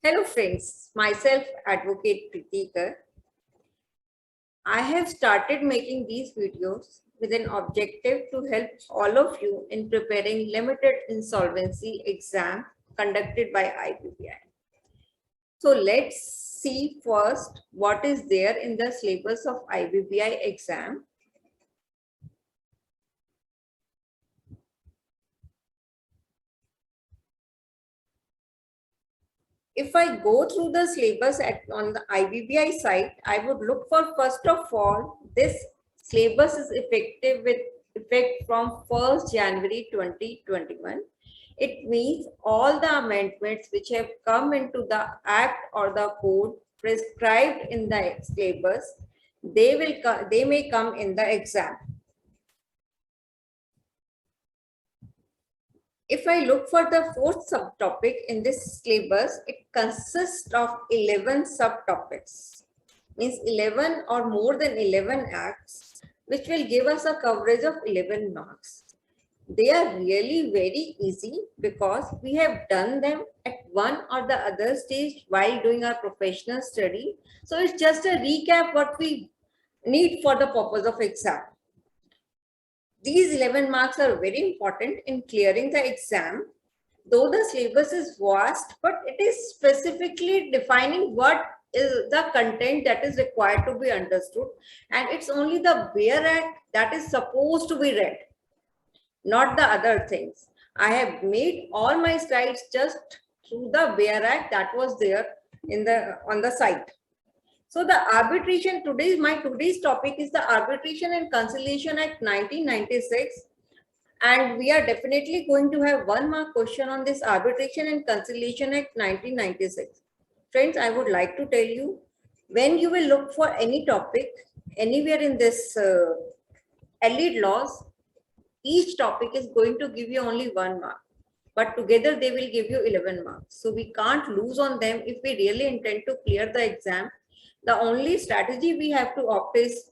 Hello friends, myself Advocate Pritikar. I have started making these videos with an objective to help all of you in preparing limited insolvency exam conducted by IBPI. So let's see first what is there in the syllabus of IBPI exam. If I go through the syllabus on the IBPI site, I would look for, first of all, this syllabus is effective with effect from 1st January 2021. It means all the amendments which have come into the act or the code prescribed in the syllabus, they may come in the exam. If I look for the fourth subtopic in this syllabus, it consists of 11 subtopics, means 11 or more than 11 acts, which will give us a coverage of 11 marks. They are really very easy because we have done them at one or the other stage while doing our professional study. So it's just a recap what we need for the purpose of exam. These 11 marks are very important in clearing the exam. Though the syllabus is vast, but it is specifically defining what is the content that is required to be understood. And it's only the bare act that is supposed to be read, not the other things. I have made all my slides just through the bare act that was there on the site. So the arbitration, today's topic is the Arbitration and Conciliation Act 1996. And we are definitely going to have 1 mark question on this Arbitration and Conciliation Act 1996. Friends, I would like to tell you, when you will look for any topic anywhere in this allied laws, each topic is going to give you only 1 mark, but together they will give you 11 marks. So we can't lose on them if we really intend to clear the exam. The only strategy we have to opt is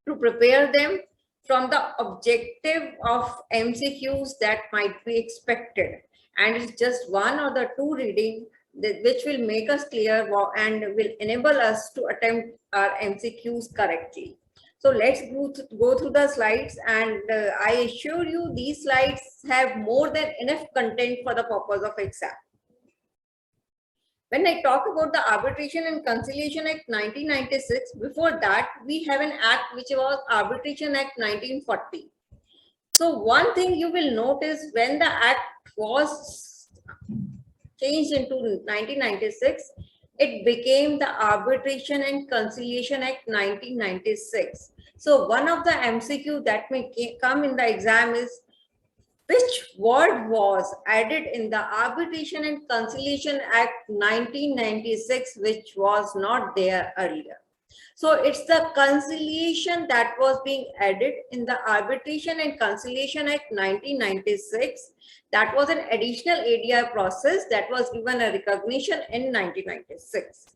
to prepare them from the objective of MCQs that might be expected. And it's just one or the two reading which will make us clear and will enable us to attempt our MCQs correctly. So let's go through the slides, and I assure you these slides have more than enough content for the purpose of exam. When I talk about the Arbitration and Conciliation Act 1996, before that we have an act which was Arbitration Act 1940. So one thing you will notice, when the act was changed into 1996, it became the Arbitration and Conciliation Act 1996. So one of the MCQ that may come in the exam is, which word was added in the Arbitration and Conciliation Act 1996, which was not there earlier? So it's the conciliation that was being added in the Arbitration and Conciliation Act 1996. That was an additional ADI process that was given a recognition in 1996.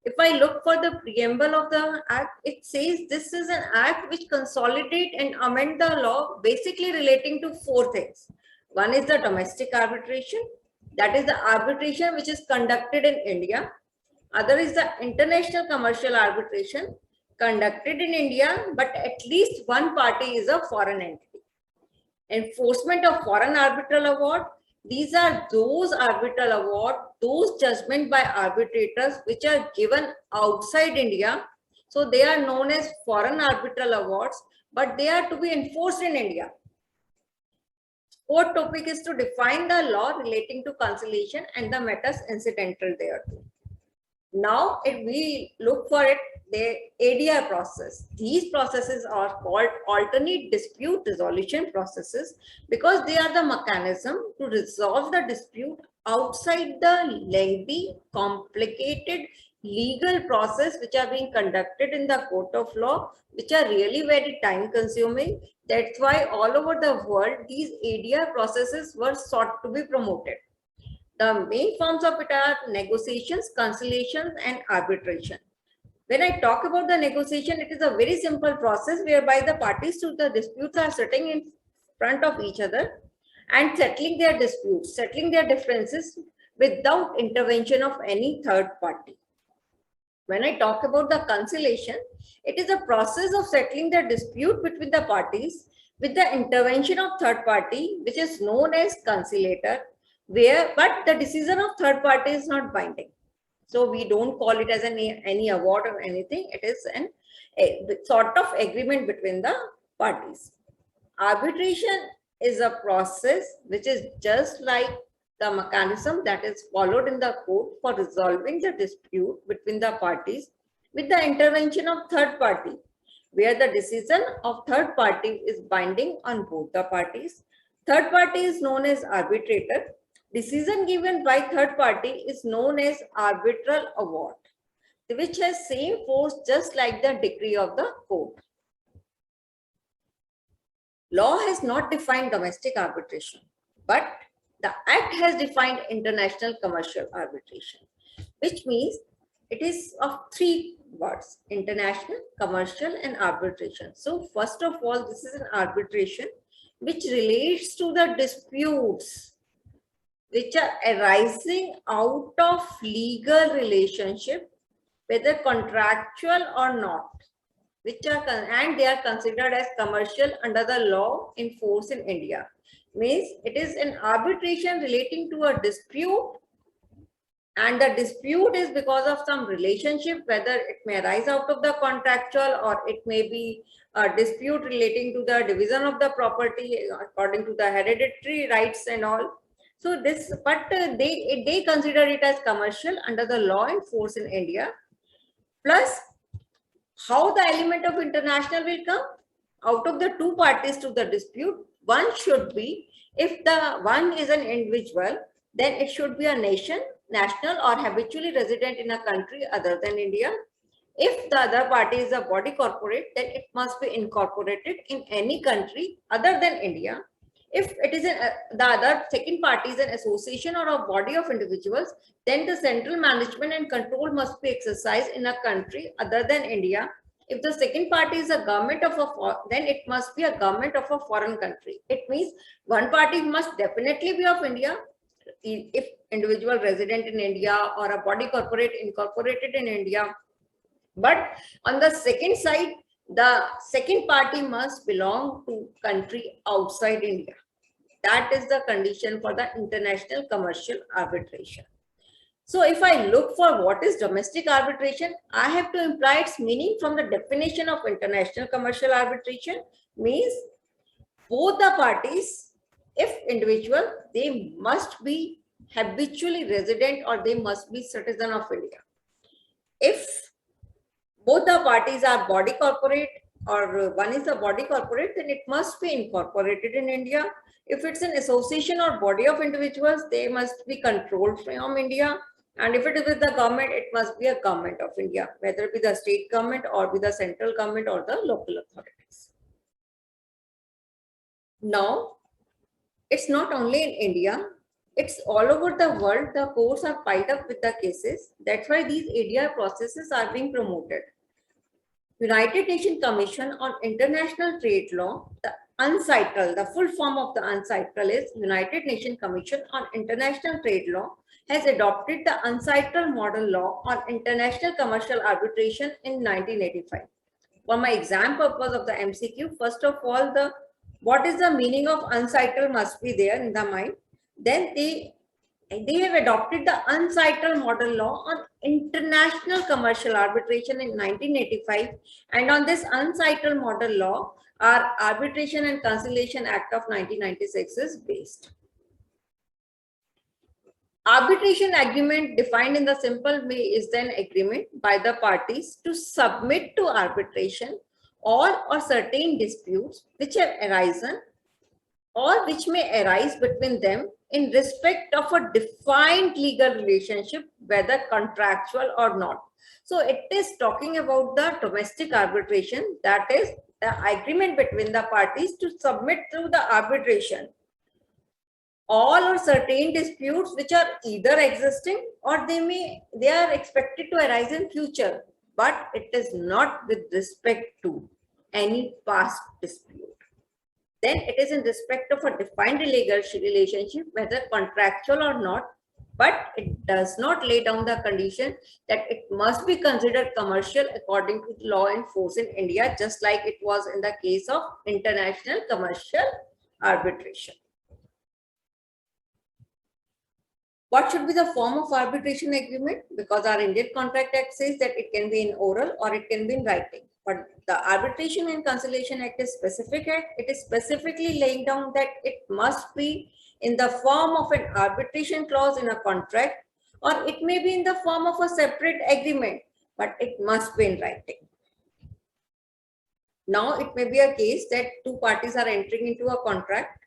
If I look for the preamble of the act, it says this is an act which consolidate and amend the law basically relating to 4 things. One is the domestic arbitration, that is the arbitration which is conducted in India. Other is the international commercial arbitration conducted in India, but at least one party is a foreign entity. Enforcement of foreign arbitral award. These are those arbitral award, those judgment by arbitrators which are given outside India. So they are known as foreign arbitral awards, but they are to be enforced in India. Fourth topic is to define the law relating to conciliation and the matters incidental thereto. Now, if we look for it, the ADI process. These processes are called alternate dispute resolution processes because they are the mechanism to resolve the dispute outside the lengthy, complicated legal process which are being conducted in the court of law, which are really very time consuming. That's why all over the world, these ADI processes were sought to be promoted. The main forms of it are negotiations, conciliations, and arbitration. When I talk about the negotiation, it is a very simple process whereby the parties to the disputes are sitting in front of each other and settling their disputes, settling their differences without intervention of any third party. When I talk about the conciliation, it is a process of settling the dispute between the parties with the intervention of third party, which is known as conciliator, but the decision of third party is not binding. So we don't call it as any award or anything. It is a sort of agreement between the parties. Arbitration is a process which is just like the mechanism that is followed in the court for resolving the dispute between the parties with the intervention of third party, where the decision of third party is binding on both the parties. Third party is known as arbitrator. Decision given by third party is known as arbitral award, which has same force just like the decree of the court. Law has not defined domestic arbitration, but the Act has defined international commercial arbitration, which means it is of three words: international, commercial, and arbitration. So first of all, this is an arbitration which relates to the disputes which are arising out of legal relationship, whether contractual or not, and they are considered as commercial under the law in force in India. Means it is an arbitration relating to a dispute, and the dispute is because of some relationship, whether it may arise out of the contractual or it may be a dispute relating to the division of the property according to the hereditary rights and all. So this, but they consider it as commercial under the law in force in India. Plus, how the element of international will come? Out of the two parties to the dispute, one should be, if the one is an individual, then it should be a nation, national, or habitually resident in a country other than India. If the other party is a body corporate, then it must be incorporated in any country other than India. If it is the other second party is an association or a body of individuals, then the central management and control must be exercised in a country other than India. If the second party is a government of then it must be a government of a foreign country. It means one party must definitely be of India, if individual resident in India, or a body corporate incorporated in India. But on the second side, the second party must belong to country outside India. That is the condition for the international commercial arbitration. So if I look for what is domestic arbitration, I have to imply its meaning from the definition of international commercial arbitration. Means both the parties, if individual, they must be habitually resident or they must be citizen of India. If both the parties are body corporate or one is a body corporate, then it must be incorporated in India. If it's an association or body of individuals, they must be controlled from India. And if it is with the government, it must be a government of India, whether it be the state government or be the central government or the local authorities. Now, it's not only in India, it's all over the world. The courts are piled up with the cases. That's why these ADR processes are being promoted. United Nations Commission on International Trade Law, the UNCITRAL, the full form of the UNCITRAL is United Nations Commission on International Trade Law, has adopted the UNCITRAL model law on international commercial arbitration in 1985. For my exam purpose of the MCQ, first of all, what is the meaning of UNCITRAL must be there in the mind. Then they have adopted the UNCITRAL model law on international commercial arbitration in 1985, and on this UNCITRAL model law, our Arbitration and Conciliation Act of 1996 is based. Arbitration agreement, defined in the simple way, is an agreement by the parties to submit to arbitration all or certain disputes which have arisen or which may arise between them in respect of a defined legal relationship, whether contractual or not. So it is talking about the domestic arbitration, that is the agreement between the parties to submit to the arbitration all or certain disputes which are either existing or they are expected to arise in future, but it is not with respect to any past dispute. Then it is in respect of a defined legal relationship, whether contractual or not, but it does not lay down the condition that it must be considered commercial according to law in force in India, just like it was in the case of international commercial arbitration. What should be the form of arbitration agreement? Because our Indian Contract Act says that it can be in oral or it can be in writing. But the Arbitration and Conciliation Act is specific act. It is specifically laying down that it must be in the form of an arbitration clause in a contract, or it may be in the form of a separate agreement, but it must be in writing. Now, it may be a case that two parties are entering into a contract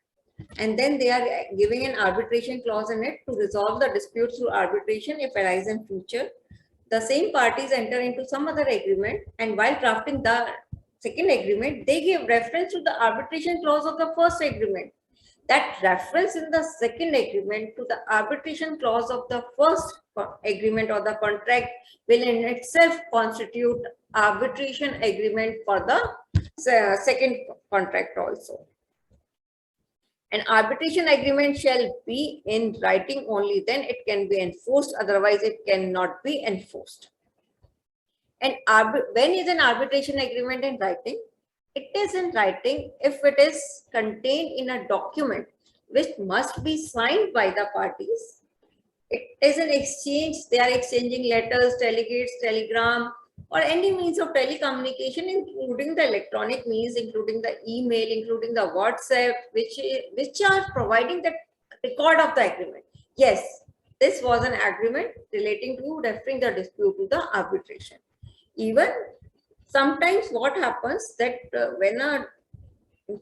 and then they are giving an arbitration clause in it to resolve the dispute through arbitration if arise in future. The same parties enter into some other agreement, and while drafting the second agreement, they give reference to the arbitration clause of the first agreement. That reference in the second agreement to the arbitration clause of the first agreement or the contract will in itself constitute arbitration agreement for the second contract also. An arbitration agreement shall be in writing only, then it can be enforced, otherwise it cannot be enforced. And when is an arbitration agreement in writing? It is in writing if it is contained in a document which must be signed by the parties. It is an exchange, they are exchanging letters, delegates, telegram, or any means of telecommunication, including the electronic means, including the email, including the WhatsApp, which are providing the record of the agreement. Yes, this was an agreement relating to referring the dispute to the arbitration. Even sometimes what happens that when a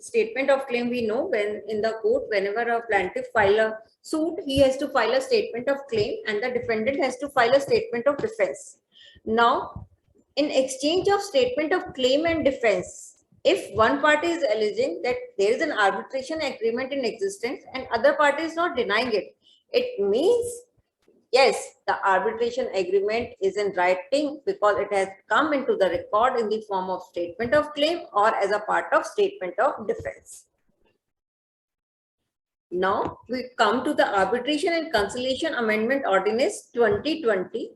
statement of claim, we know when in the court, whenever a plaintiff file a suit, he has to file a statement of claim and the defendant has to file a statement of defense. Now, in exchange of statement of claim and defense, if one party is alleging that there is an arbitration agreement in existence and other party is not denying it, it means yes, the arbitration agreement is in writing because it has come into the record in the form of statement of claim or as a part of statement of defense. Now we come to the Arbitration and Conciliation Amendment Ordinance 2020.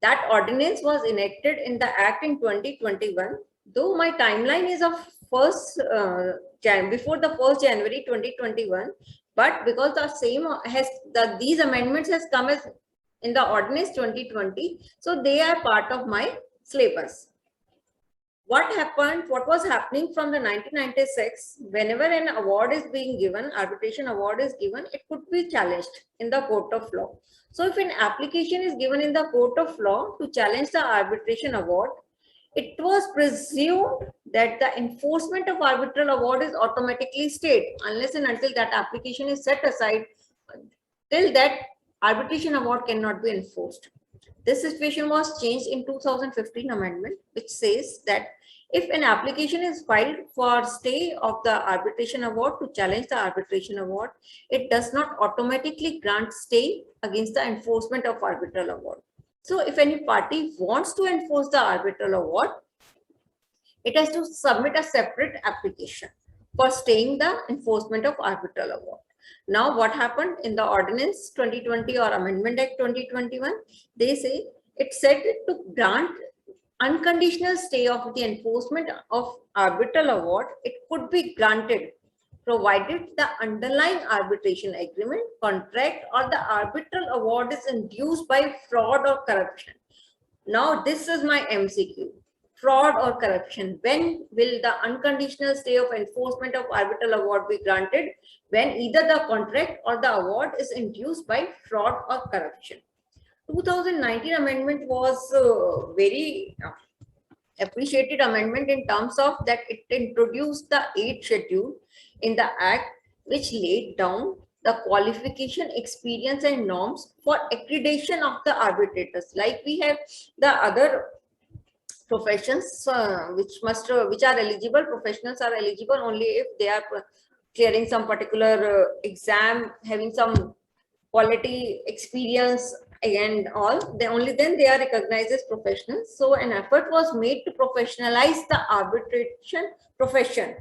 That ordinance was enacted in the Act in 2021. Though my timeline is of before the 1st January 2021, but because the same has these amendments has come as in the ordinance 2020, so they are part of my syllabus. What happened? What was happening from the 1996? Whenever an award is being given, arbitration award is given, it could be challenged in the court of law. So if an application is given in the court of law to challenge the arbitration award, it was presumed that the enforcement of arbitral award is automatically stayed unless and until that application is set aside. Till that, arbitration award cannot be enforced. This situation was changed in 2015 amendment, which says that if an application is filed for stay of the arbitration award to challenge the arbitration award, it does not automatically grant stay against the enforcement of arbitral award. So if any party wants to enforce the arbitral award, it has to submit a separate application for staying the enforcement of arbitral award. Now, what happened in the Ordinance 2020 or Amendment Act 2021? They say it said to grant unconditional stay of the enforcement of arbitral award. It could be granted provided the underlying arbitration agreement, contract, or the arbitral award is induced by fraud or corruption. Now, this is my MCQ. Fraud or corruption. When will the unconditional stay of enforcement of arbitral award be granted? When either the contract or the award is induced by fraud or corruption. 2019 amendment was very appreciated amendment in terms of that it introduced the 8th schedule in the Act, which laid down the qualification, experience, and norms for accreditation of the arbitrators. Like we have the other professions which are eligible. Professionals are eligible only if they are clearing some particular exam, having some quality experience and all. Only then they are recognized as professionals. So an effort was made to professionalize the arbitration profession.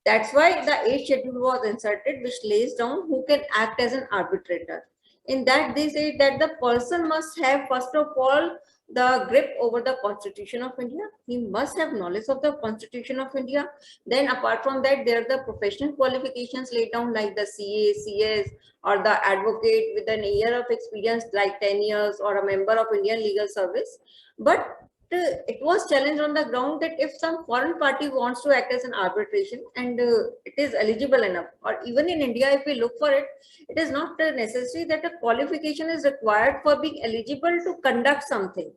That's why the 8th schedule was inserted, which lays down who can act as an arbitrator. In that, they say that the person must have, first of all, the grip over the Constitution of India. He must have knowledge of the Constitution of India. Then apart from that, there are the professional qualifications laid down like the CA, CS, or the advocate with an year of experience like 10 years, or a member of Indian Legal Service. But it was challenged on the ground that if some foreign party wants to act as an arbitration and it is eligible enough, or even in India, if we look for it, it is not necessary that a qualification is required for being eligible to conduct something.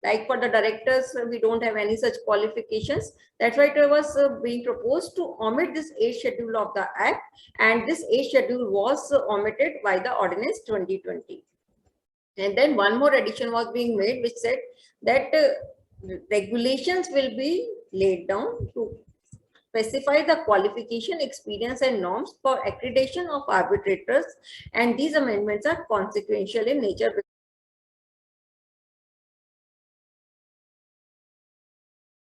Like for the directors, we don't have any such qualifications. That's why it was being proposed to omit this 8th schedule of the Act, and this 8th schedule was omitted by the Ordinance 2020. And then one more addition was being made, which said that regulations will be laid down to specify the qualification, experience, and norms for accreditation of arbitrators. And these amendments are consequential in nature